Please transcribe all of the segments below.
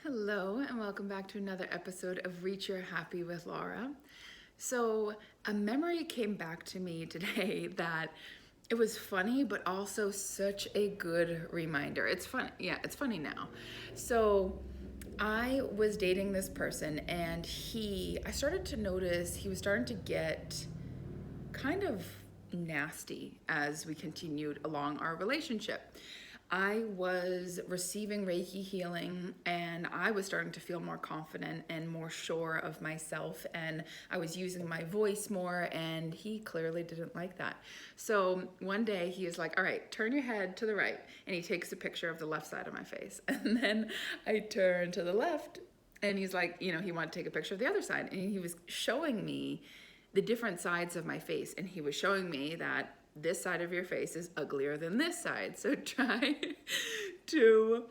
Hello, and welcome back to another episode of Reach Your Happy with Laura. So, a memory came back to me today that it was funny, but also such a good reminder. It's fun, yeah, it's funny now. So, I was dating this person, and I started to notice he was starting to get kind of nasty as we continued along our relationship. I was receiving Reiki healing and I was starting to feel more confident and more sure of myself, and I was using my voice more, and he clearly didn't like that. So one day he is like, "All right, turn your head to the right." And he takes a picture of the left side of my face. And then I turn to the left and he's like, he wanted to take a picture of the other side, and he was showing me the different sides of my face, and he was showing me that this side of your face is uglier than this side, so try to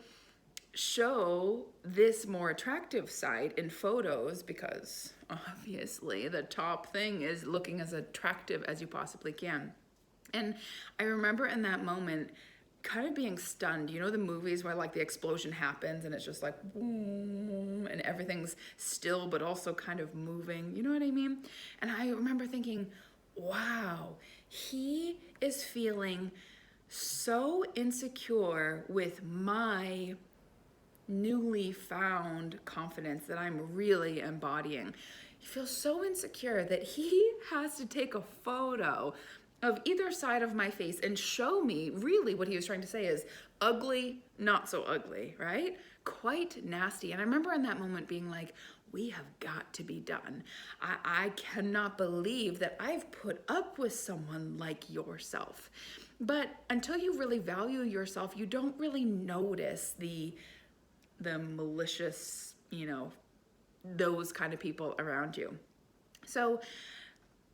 show this more attractive side in photos, because obviously the top thing is looking as attractive as you possibly can. And I remember in that moment kind of being stunned. You know the movies where like the explosion happens and it's just like boom and everything's still but also kind of moving. You know what I mean? And I remember thinking, wow, he is feeling so insecure with my newly found confidence that I'm really embodying. He feels so insecure that he has to take a photo of either side of my face and show me. Really what he was trying to say is ugly, not so ugly, right? Quite nasty. And I remember in that moment being like, we have got to be done. I cannot believe that I've put up with someone like yourself. But until you really value yourself, you don't really notice the malicious, those kind of people around you. So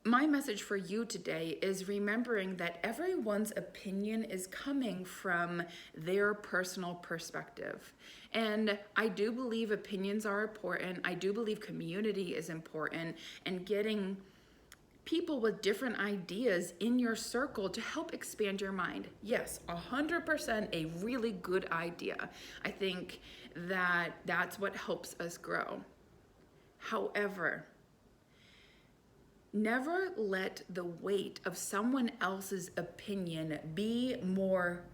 my message for you today is remembering that everyone's opinion is coming from their personal perspective. And I do believe opinions are important. I do believe community is important, and getting people with different ideas in your circle to help expand your mind. Yes, 100% a really good idea. I think that that's what helps us grow. However, never let the weight of someone else's opinion be more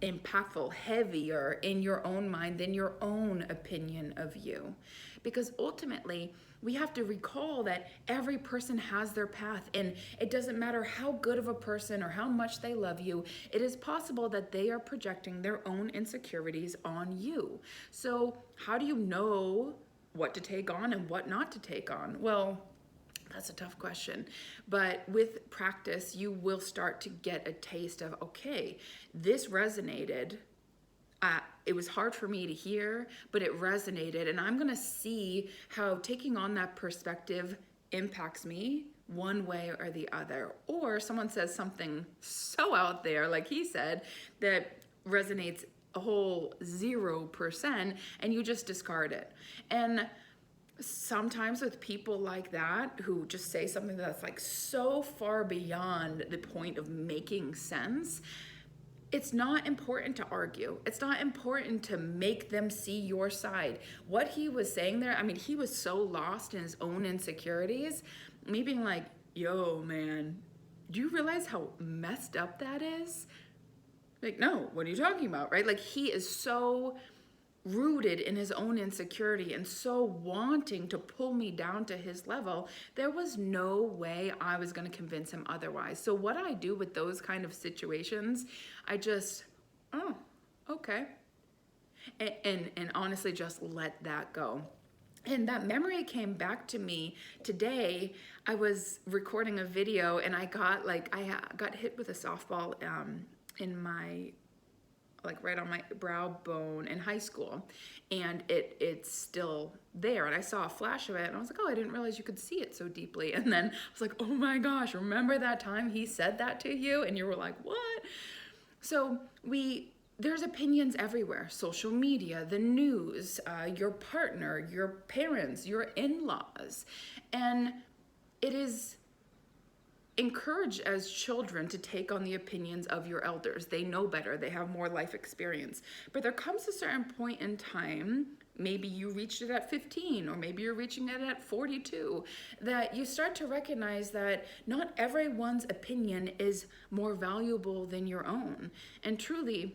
impactful, heavier in your own mind than your own opinion of you. Because ultimately, we have to recall that every person has their path, and it doesn't matter how good of a person or how much they love you, it is possible that they are projecting their own insecurities on you. So, how do you know what to take on and what not to take on? Well, that's a tough question. But with practice, you will start to get a taste of, okay, this resonated. It was hard for me to hear, but it resonated. And I'm going to see how taking on that perspective impacts me one way or the other. Or someone says something so out there, like he said, that resonates a whole 0%, and you just discard it. And sometimes with people like that who just say something that's like so far beyond the point of making sense, it's not important to argue. It's not important to make them see your side. What he was saying there, I mean, he was so lost in his own insecurities. Me being like, yo, man, do you realize how messed up that is? Like, no, what are you talking about, right? Like, he is so rooted in his own insecurity and so wanting to pull me down to his level, there was no way I was going to convince him otherwise. So what I do with those kind of situations, I just, oh, okay. And honestly just let that go. And that memory came back to me today. I was recording a video and I got hit with a softball in my, like right on my brow bone in high school, and it's still there. And I saw a flash of it and I was like, oh, I didn't realize you could see it so deeply. And then I was like, oh my gosh, remember that time he said that to you? And you were like, what? So there's opinions everywhere. Social media, the news, your partner, your parents, your in-laws. And it is encouraged as children to take on the opinions of your elders. They know better. They have more life experience. But there comes a certain point in time maybe you reached it at 15, or maybe you're reaching it at 42, that you start to recognize that not everyone's opinion is more valuable than your own. And truly,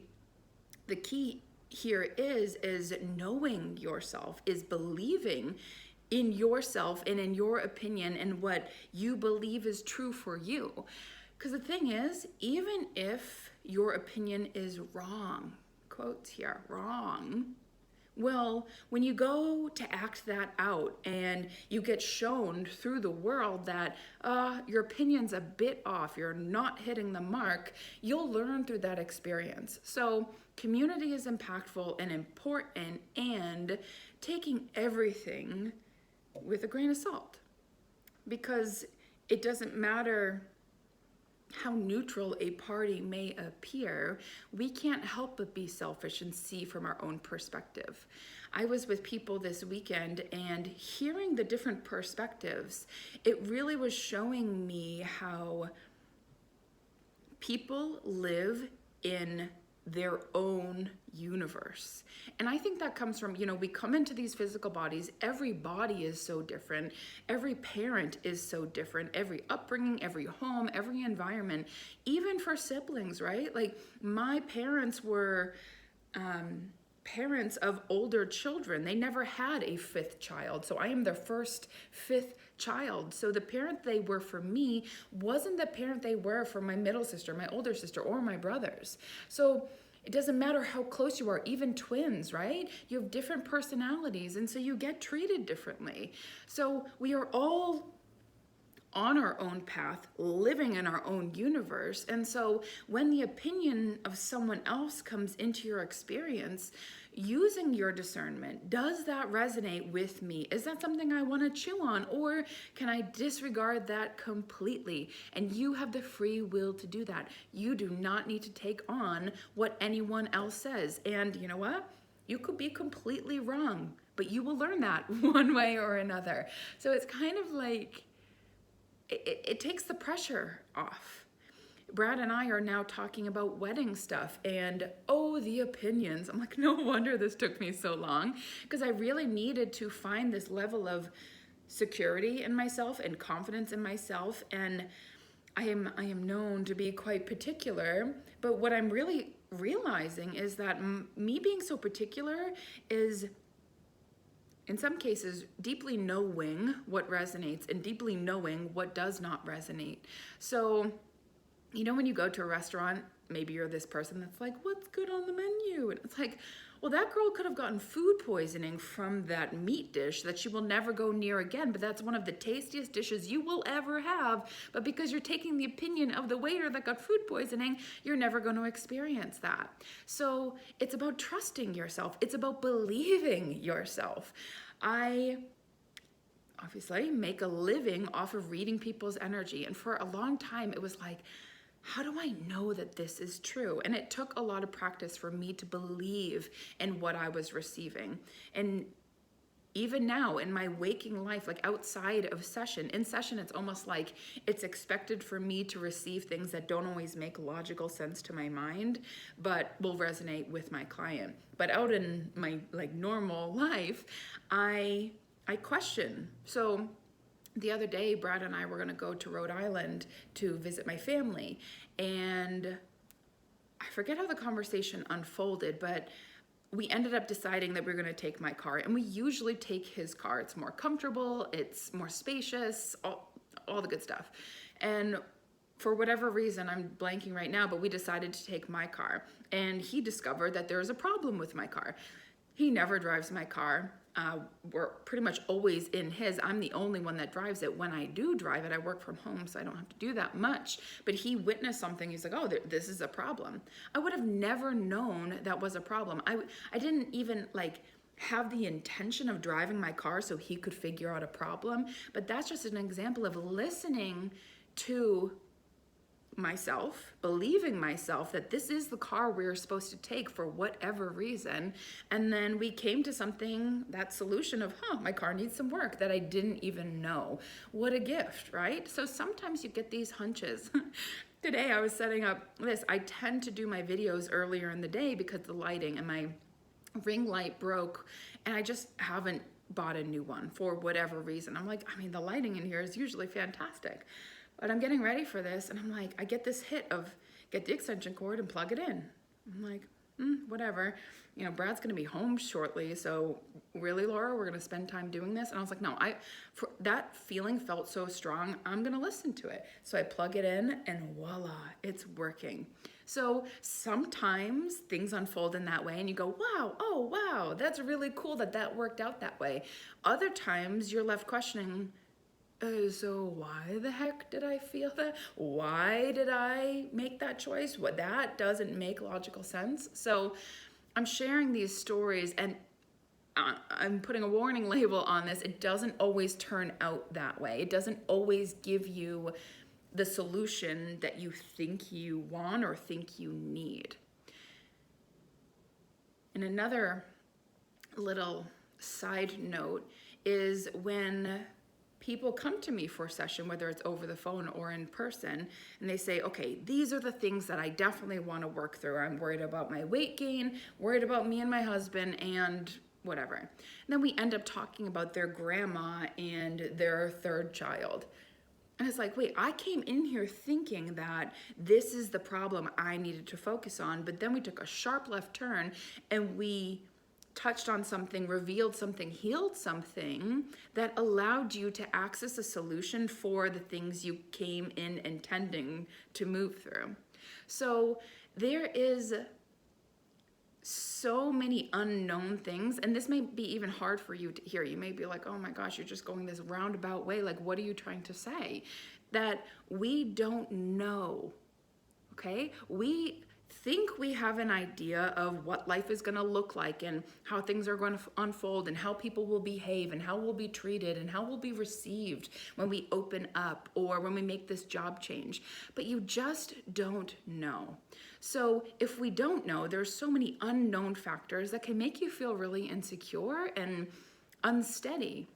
the key here is knowing yourself, is believing in yourself and in your opinion and what you believe is true for you. Because the thing is, even if your opinion is wrong, quotes here, wrong, well, when you go to act that out and you get shown through the world that your opinion's a bit off, you're not hitting the mark, you'll learn through that experience. So community is impactful and important, and taking everything with a grain of salt, because it doesn't matter how neutral a party may appear, we can't help but be selfish and see from our own perspective. I was with people this weekend, and hearing the different perspectives, it really was showing me how people live in their own universe. And I think that comes from, we come into these physical bodies, every body is so different, every parent is so different, every upbringing, every home, every environment, even for siblings, right? Like my parents were parents of older children. They never had a fifth child. So I am their first fifth child. So the parent they were for me wasn't the parent they were for my middle sister, my older sister, or my brothers. So it doesn't matter how close you are, even twins, right? You have different personalities, and so you get treated differently. So we are all on our own path, living in our own universe. And so when the opinion of someone else comes into your experience, using your discernment, does that resonate with me? Is that something I want to chew on, or can I disregard that completely? And you have the free will to do that. You do not need to take on what anyone else says. And you know what? You could be completely wrong, but you will learn that one way or another. So it's kind of like, it takes the pressure off. Brad and I are now talking about wedding stuff, and the opinions. I'm like, no wonder this took me so long, because I really needed to find this level of security in myself and confidence in myself. And I am known to be quite particular, but what I'm really realizing is that me being so particular is, in some cases, deeply knowing what resonates and deeply knowing what does not resonate. So, when you go to a restaurant, maybe you're this person that's like, what's good on the menu? And it's like, well, that girl could have gotten food poisoning from that meat dish that she will never go near again, but that's one of the tastiest dishes you will ever have. But because you're taking the opinion of the waiter that got food poisoning, you're never going to experience that. So it's about trusting yourself. It's about believing yourself. I obviously make a living off of reading people's energy. And for a long time, it was like, how do I know that this is true? And it took a lot of practice for me to believe in what I was receiving. And even now in my waking life, like outside of session, in session, it's almost like it's expected for me to receive things that don't always make logical sense to my mind, but will resonate with my client. But out in my normal life, I question. So the other day, Brad and I were going to go to Rhode Island to visit my family, and I forget how the conversation unfolded, but we ended up deciding that we were going to take my car, and we usually take his car. It's more comfortable, it's more spacious, all the good stuff. And for whatever reason, I'm blanking right now, but we decided to take my car, and he discovered that there was a problem with my car. He never drives my car. We're pretty much always in his. I'm the only one that drives it. When I do drive it, I work from home, so I don't have to do that much. But he witnessed something. He's like, oh, this is a problem. I would have never known that was a problem. I didn't even have the intention of driving my car so he could figure out a problem. But that's just an example of listening to myself, believing myself that this is the car we're supposed to take for whatever reason. And then we came to that solution of, my car needs some work that I didn't even know. What a gift, right? So sometimes you get these hunches. Today I was setting up this. I tend to do my videos earlier in the day because the lighting, and my ring light broke, and I just haven't bought a new one for whatever reason. I'm like, I mean, the lighting in here is usually fantastic, but I'm getting ready for this, and I'm like, I get this hit of get the extension cord and plug it in. I'm like, whatever. You know, Brad's gonna be home shortly, so really, Laura, we're gonna spend time doing this. And I was like, no, that feeling felt so strong, I'm gonna listen to it. So I plug it in, and voila, it's working. So sometimes things unfold in that way and you go, wow, oh wow, that's really cool that worked out that way. Other times you're left questioning, so why the heck did I feel that? Why did I make that choice? What, that doesn't make logical sense. So I'm sharing these stories, and I'm putting a warning label on this. It doesn't always turn out that way. It doesn't always give you the solution that you think you want or think you need. And another little side note is when people come to me for a session, whether it's over the phone or in person, and they say, okay, these are the things that I definitely want to work through. I'm worried about my weight gain, worried about me and my husband, and whatever. And then we end up talking about their grandma and their third child. And it's like, wait, I came in here thinking that this is the problem I needed to focus on, but then we took a sharp left turn and we touched on something, revealed something, healed something that allowed you to access a solution for the things you came in intending to move through. So there is so many unknown things, and this may be even hard for you to hear. You may be like, oh my gosh, you're just going this roundabout way. Like, what are you trying to say? That we don't know, okay? We think we have an idea of what life is going to look like and how things are going to unfold and how people will behave and how we'll be treated and how we'll be received when we open up or when we make this job change. But you just don't know. So if we don't know, there's so many unknown factors that can make you feel really insecure and unsteady.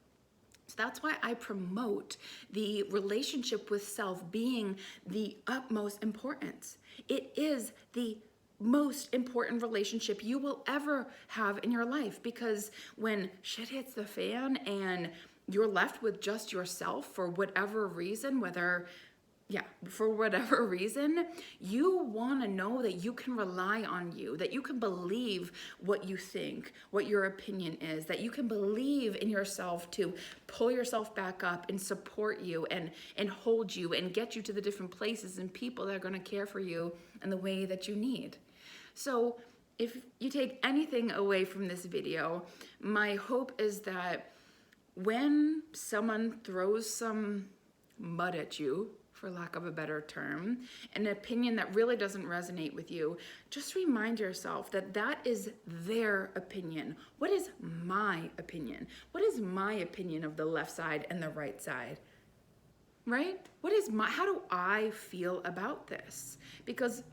So that's why I promote the relationship with self being the utmost importance. It is the most important relationship you will ever have in your life, because when shit hits the fan and you're left with just yourself for whatever reason, for whatever reason, you want to know that you can rely on you, that you can believe what you think, what your opinion is, that you can believe in yourself to pull yourself back up and support you and hold you and get you to the different places and people that are going to care for you in the way that you need. So if you take anything away from this video, my hope is that when someone throws some mud at you, for lack of a better term, an opinion that really doesn't resonate with you, just remind yourself that that is their opinion. What is my opinion? What is my opinion of the left side and the right side? Right? How do I feel about this? Because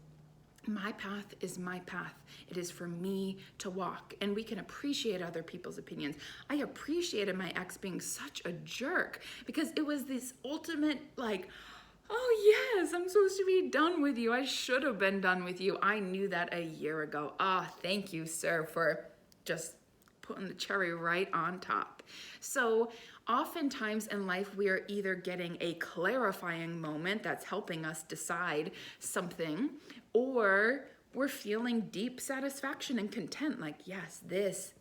my path is my path. It is for me to walk, and we can appreciate other people's opinions. I appreciated my ex being such a jerk because it was this ultimate like, oh yes, I'm supposed to be done with you. I should have been done with you. I knew that a year ago. Thank you, sir, for just putting the cherry right on top. So oftentimes in life, we are either getting a clarifying moment that's helping us decide something, or we're feeling deep satisfaction and content, like, yes, this,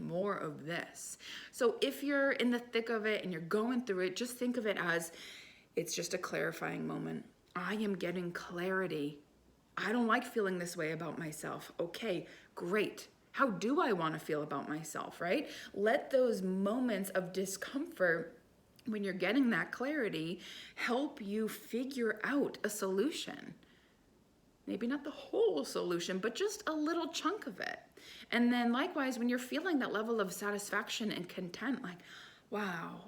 more of this. So if you're in the thick of it and you're going through it, just think of it as it's just a clarifying moment. I am getting clarity. I don't like feeling this way about myself. Okay, great. How do I want to feel about myself, right? Let those moments of discomfort, when you're getting that clarity, help you figure out a solution. Maybe not the whole solution, but just a little chunk of it. And then likewise, when you're feeling that level of satisfaction and content, like, wow,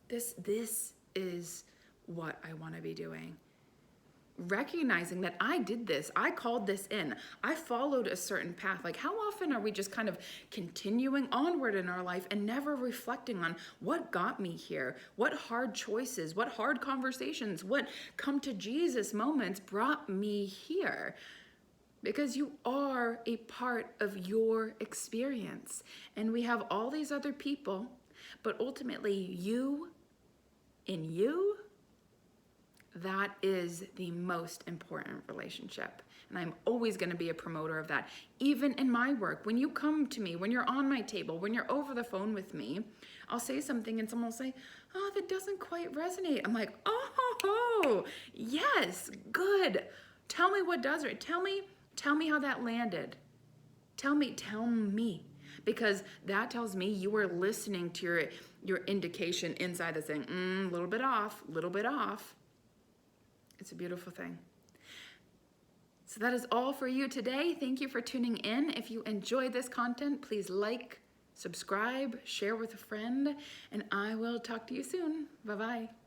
this is what I want to be doing. Recognizing that I did this, I called this in, I followed a certain path. Like, how often are we just kind of continuing onward in our life and never reflecting on what got me here? What hard choices, what hard conversations, what come to Jesus moments brought me here? because you are a part of your experience. And we have all these other people, but ultimately you, in you, that is the most important relationship. And I'm always going to be a promoter of that. Even in my work, when you come to me, when you're on my table, when you're over the phone with me, I'll say something and someone will say, oh, that doesn't quite resonate. I'm like, oh, yes, good. Tell me what does it. Tell me how that landed. Tell me. Because that tells me you are listening to your indication inside that's saying, a little bit off. It's a beautiful thing. So that is all for you today. Thank you for tuning in. If you enjoyed this content, please like, subscribe, share with a friend, and I will talk to you soon. Bye-bye.